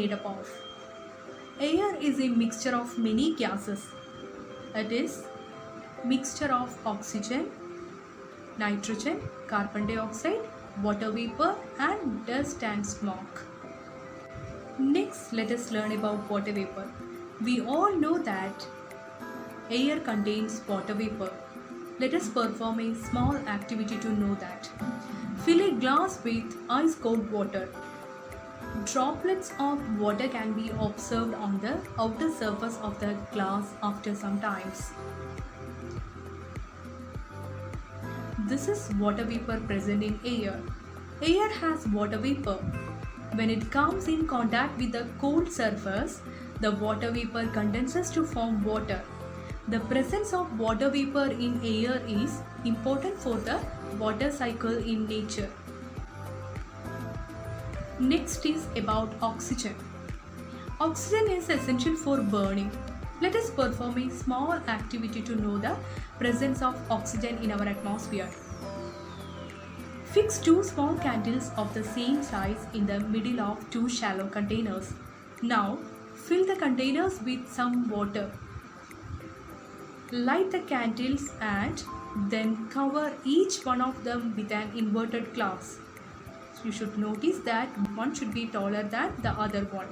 made up of? Air is a mixture of many gases. It is mixture of oxygen, nitrogen, carbon dioxide, water vapor and dust and smoke. Next, let us learn about water vapor. We all know that air contains water vapor. Let us perform a small activity to know that. Fill a glass with ice cold water. Droplets of water can be observed on the outer surface of the glass after some times. This is water vapor present in air. Air has water vapor. When it comes in contact with the cold surface, the water vapor condenses to form water. The presence of water vapor in air is important for the water cycle in nature. Next is about oxygen. Oxygen is essential for burning. Let us perform a small activity to know the presence of oxygen in our atmosphere. Fix two small candles of the same size in the middle of two shallow containers. Now, fill the containers with some water. Light the candles and then cover each one of them with an inverted glass. You should notice that one should be taller than the other one.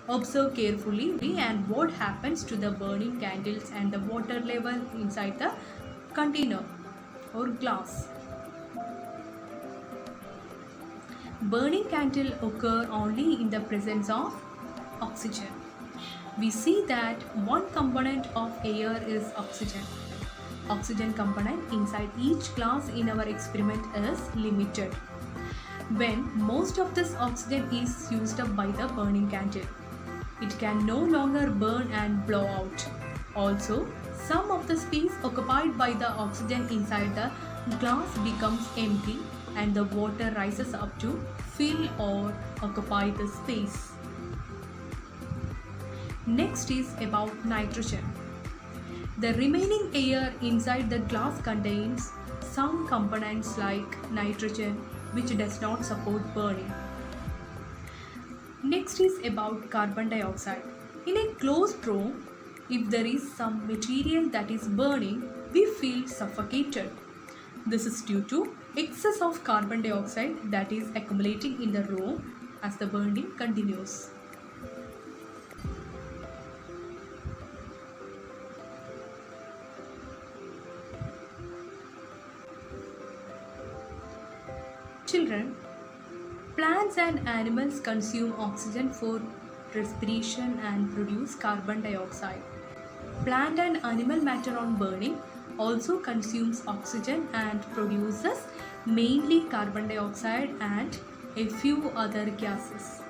Observe carefully and what happens to the burning candles and the water level inside the container or glass. Burning candle occur only in the presence of oxygen. We see that one component of air is oxygen. Oxygen component inside each glass in our experiment is limited. When most of this oxygen is used up by the burning candle, it can no longer burn and blow out. Also, some of the space occupied by the oxygen inside the glass becomes empty and the water rises up to fill or occupy the space. Next is about nitrogen. The remaining air inside the glass contains some components like nitrogen, which does not support burning. Next is about carbon dioxide. In a closed room, if there is some material that is burning, we feel suffocated. This is due to excess of carbon dioxide that is accumulating in the room as the burning continues. Children, plants and animals consume oxygen for respiration and produce carbon dioxide. Plant and animal matter on burning also consumes oxygen and produces mainly carbon dioxide and a few other gases.